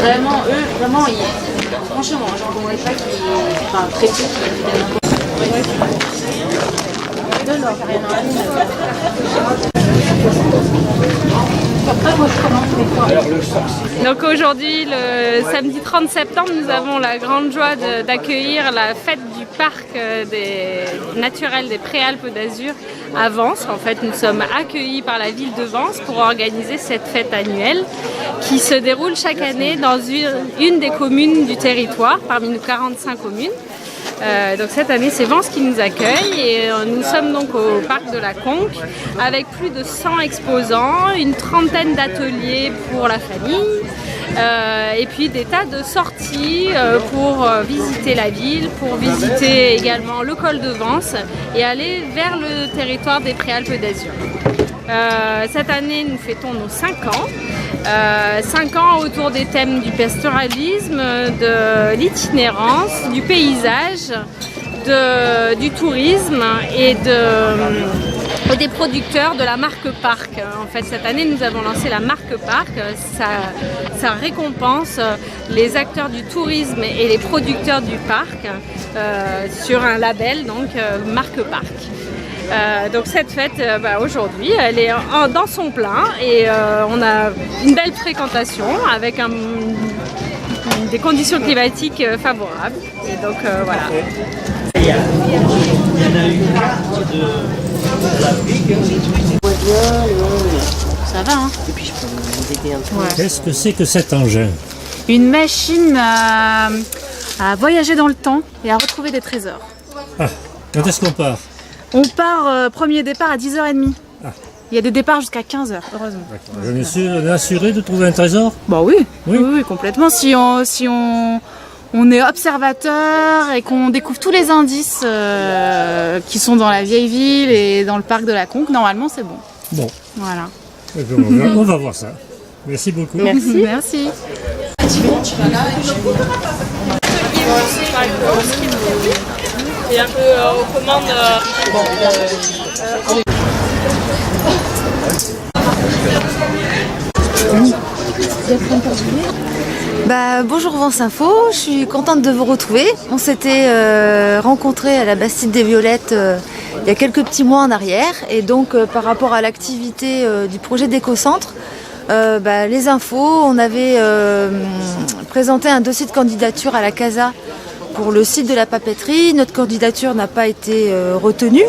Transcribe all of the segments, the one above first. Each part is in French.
vraiment, eux, vraiment, franchement, j'en connais pas qui, enfin, très peu qui viennent. Donc aujourd'hui, le samedi 30 septembre, nous avons la grande joie d'accueillir la fête du parc naturel des Préalpes d'Azur à Vence. En fait, nous sommes accueillis par la ville de Vence pour organiser cette fête annuelle qui se déroule chaque année dans une des communes du territoire, parmi nos 45 communes. Donc cette année c'est Vence qui nous accueille et nous sommes donc au parc de la Conque avec plus de 100 exposants, une trentaine d'ateliers pour la famille et puis des tas de sorties pour visiter la ville, pour visiter également le col de Vence et aller vers le territoire des Préalpes d'Azur. Cette année nous fêtons nos 5 ans. 5 ans autour des thèmes du pastoralisme, de l'itinérance, du paysage, du tourisme et des producteurs de la marque Parc. En fait, cette année, nous avons lancé la marque Parc. Ça récompense les acteurs du tourisme et les producteurs du parc sur un label, donc marque Parc. Donc cette fête aujourd'hui elle est dans son plein et on a une belle fréquentation avec des conditions climatiques favorables et donc voilà. Ça va hein. Et puis je peux vous aider un peu. Ouais. Qu'est-ce que c'est que cet engin? Une machine à voyager dans le temps et à retrouver des trésors. Ah, quand est-ce qu'on part? On part premier départ à 10h30. Ah. Il y a des départs jusqu'à 15h, heureusement. Je suis assuré de trouver un trésor? Bah oui, complètement. Si on est observateur et qu'on découvre tous les indices qui sont dans la vieille ville et dans le parc de la Conque, normalement c'est bon. Bon. Voilà. On va voir ça. Merci beaucoup. Merci. Merci. Et un peu aux commandes. Bonjour Vence Info, je suis contente de vous retrouver. On s'était rencontrés à la Bastide des Violettes il y a quelques petits mois en arrière et donc par rapport à l'activité du projet d'éco-centre, les infos, on avait présenté un dossier de candidature à la CASA pour le site de la papeterie. Notre candidature n'a pas été retenue,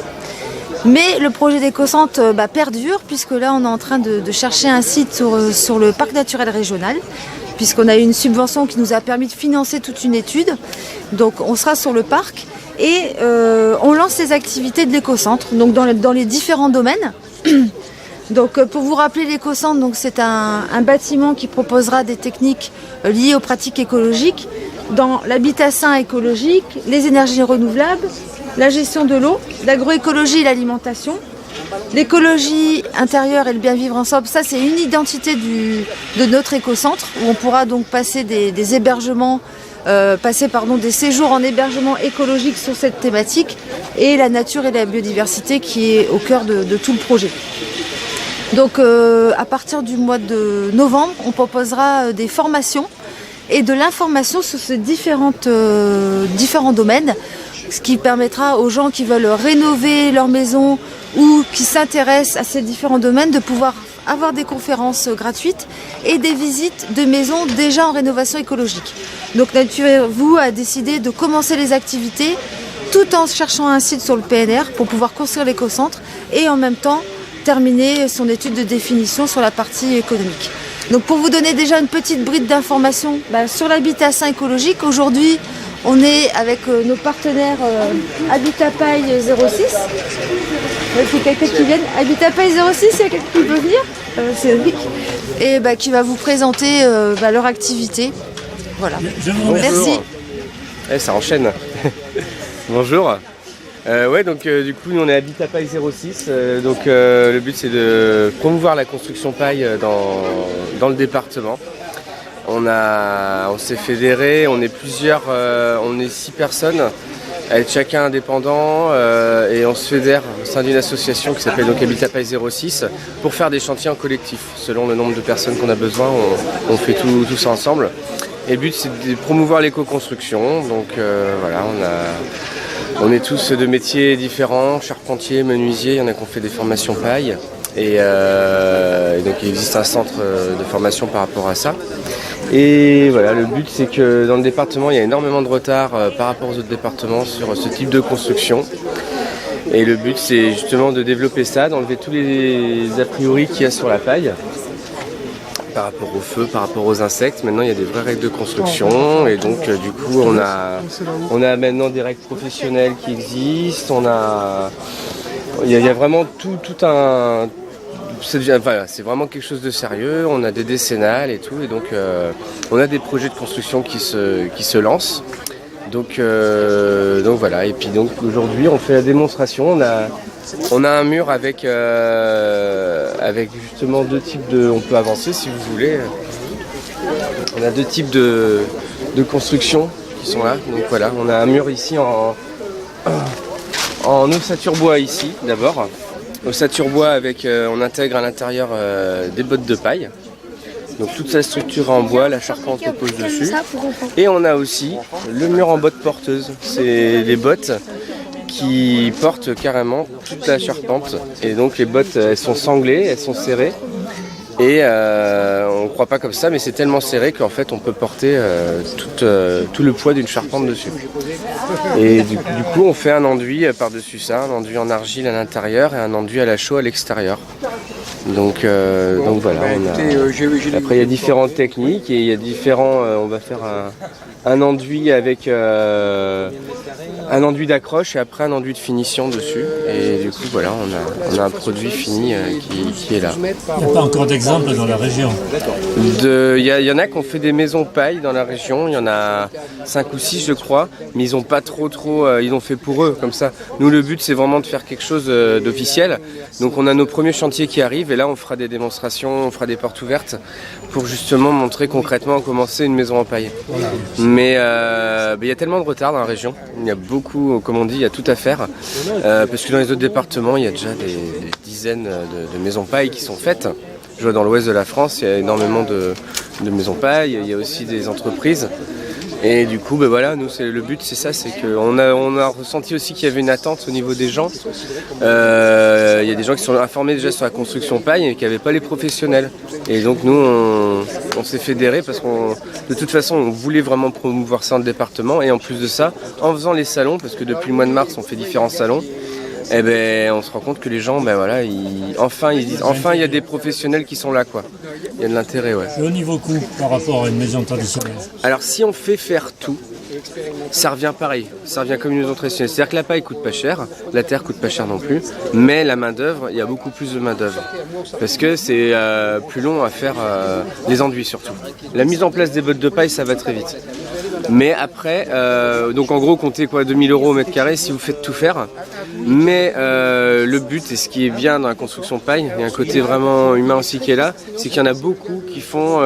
mais le projet d'éco-centre perdure puisque là on est en train de chercher un site sur le parc naturel régional puisqu'on a eu une subvention qui nous a permis de financer toute une étude. Donc on sera sur le parc et on lance les activités de l'éco-centre donc dans les différents domaines. Donc pour vous rappeler l'éco-centre, donc c'est un bâtiment qui proposera des techniques liées aux pratiques écologiques dans l'habitat sain écologique, les énergies renouvelables, la gestion de l'eau, l'agroécologie et l'alimentation, l'écologie intérieure et le bien vivre ensemble. Ça c'est une identité de notre éco-centre où on pourra donc passer des hébergements, des séjours en hébergement écologique sur cette thématique et la nature et la biodiversité qui est au cœur de tout le projet. Donc à partir du mois de novembre, on proposera des formations et de l'information sur ces différents domaines, ce qui permettra aux gens qui veulent rénover leur maison ou qui s'intéressent à ces différents domaines de pouvoir avoir des conférences gratuites et des visites de maisons déjà en rénovation écologique. Donc Nature-vous a décidé de commencer les activités tout en cherchant un site sur le PNR pour pouvoir construire l'éco-centre et en même temps terminer son étude de définition sur la partie économique. Donc pour vous donner déjà une petite bride d'informations sur l'habitat sain écologique, aujourd'hui on est avec nos partenaires Habitat Paille 06. Il faut quelqu'un qui vienne. Habitat Paille 06, il y a quelqu'un qui peut venir, c'est Eric, et qui va vous présenter leur activité. Voilà. Merci. Ça enchaîne. Bonjour. Du coup nous on est Habitat Paille 06, le but c'est de promouvoir la construction paille dans le département. On s'est fédéré, on est 6 personnes à être chacun indépendant et on se fédère au sein d'une association qui s'appelle donc Habitat Paille 06 pour faire des chantiers en collectif. Selon le nombre de personnes qu'on a besoin, on fait tout ça ensemble. Et le but c'est de promouvoir l'éco-construction. Donc voilà, on est tous de métiers différents, charpentiers, menuisiers, il y en a qui ont fait des formations paille. Et donc il existe un centre de formation par rapport à ça. Et voilà, le but c'est que dans le département il y a énormément de retard par rapport aux autres départements sur ce type de construction. Et le but c'est justement de développer ça, d'enlever tous les a priori qu'il y a sur la paille. Par rapport au feu, par rapport aux insectes, maintenant il y a des vraies règles de construction et donc du coup on a maintenant des règles professionnelles qui existent, il y a vraiment tout un... C'est vraiment quelque chose de sérieux, on a des décennales et tout, et donc on a des projets de construction qui se lancent. Donc voilà, et puis donc aujourd'hui on fait la démonstration, on a un mur avec justement deux types de... On peut avancer si vous voulez. On a deux types de construction qui sont là, donc voilà, on a un mur ici en ossature bois ici d'abord. Ossature bois avec, on intègre à l'intérieur des bottes de paille. Donc toute sa structure en bois, la charpente repose dessus. Et on a aussi le mur en bottes porteuses. C'est les bottes qui portent carrément toute la charpente. Et donc les bottes, elles sont sanglées, elles sont serrées. Et on ne croit pas comme ça, mais c'est tellement serré qu'en fait on peut porter tout le poids d'une charpente dessus. Et du coup on fait un enduit par-dessus ça, un enduit en argile à l'intérieur et un enduit à la chaux à l'extérieur. Donc voilà, après il y a différentes techniques et il y a différents... on va faire un enduit avec un enduit d'accroche et après un enduit de finition dessus. Et du coup voilà, on a un produit fini qui est là. Il n'y a pas encore d'exemple dans la région. Il y en a qui ont fait des maisons paille dans la région, il y en a 5 ou 6 je crois, mais ils n'ont pas trop, ils ont fait pour eux comme ça. Nous le but c'est vraiment de faire quelque chose d'officiel. Donc on a nos premiers chantiers qui arrivent et là on fera des démonstrations, on fera des portes ouvertes pour justement montrer concrètement comment c'est une maison en paille. Mais il y a tellement de retard dans la région, il y a beaucoup, comme on dit, il y a tout à faire. Parce que dans les autres départements, il y a déjà des dizaines de maisons paille qui sont faites. Je vois dans l'ouest de la France, il y a énormément de maisons paille, il y a aussi des entreprises. Et du coup, voilà, nous, le but, c'est ça, c'est qu'on a ressenti aussi qu'il y avait une attente au niveau des gens. Il y a des gens qui sont informés déjà sur la construction paille et qui n'avaient pas les professionnels. Et donc nous, on s'est fédérés parce qu'on, de toute façon, on voulait vraiment promouvoir ça dans le département. Et en plus de ça, en faisant les salons, parce que depuis le mois de mars, on fait différents salons, eh ben, on se rend compte que les gens, voilà, enfin ils disent, enfin il y a des professionnels qui sont là, quoi. Il y a de l'intérêt, ouais. Et au niveau coût par rapport à une maison traditionnelle? Alors si on fait faire tout, ça revient pareil, ça revient comme une maison traditionnelle. C'est-à-dire que la paille coûte pas cher, la terre coûte pas cher non plus, mais la main d'œuvre, il y a beaucoup plus de main d'œuvre. Parce que c'est plus long à faire les enduits surtout. La mise en place des bottes de paille, ça va très vite. Mais après, donc en gros, comptez quoi, 2000 € au mètre carré si vous faites tout faire. Mais le but, et ce qui est bien dans la construction paille, il y a un côté vraiment humain aussi qui est là, c'est qu'il y en a beaucoup qui font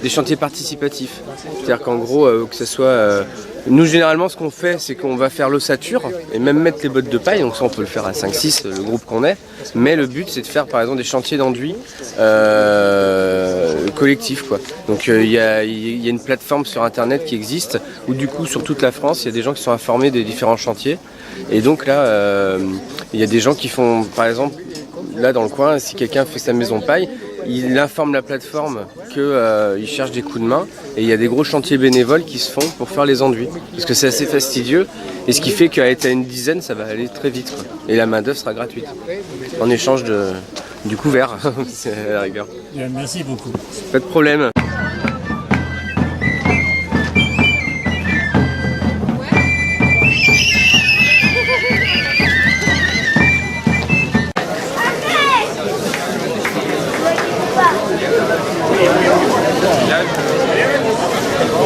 des chantiers participatifs. C'est-à-dire qu'en gros, que ce soit... nous, généralement, ce qu'on fait, c'est qu'on va faire l'ossature et même mettre les bottes de paille. Donc ça, on peut le faire à 5-6, le groupe qu'on est. Mais le but, c'est de faire, par exemple, des chantiers d'enduit collectifs, quoi. Donc il y a une plateforme sur Internet qui existe, où du coup, sur toute la France, il y a des gens qui sont informés des différents chantiers. Et donc là, il y a des gens qui font, par exemple, là dans le coin, si quelqu'un fait sa maison paille, il informe la plateforme qu'il cherche des coups de main et il y a des gros chantiers bénévoles qui se font pour faire les enduits. Parce que c'est assez fastidieux et ce qui fait qu'à être à une dizaine, ça va aller très vite, quoi. Et la main d'œuvre sera gratuite en échange du couvert, c'est à la rigueur. Bien, merci beaucoup. Pas de problème.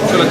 Sur la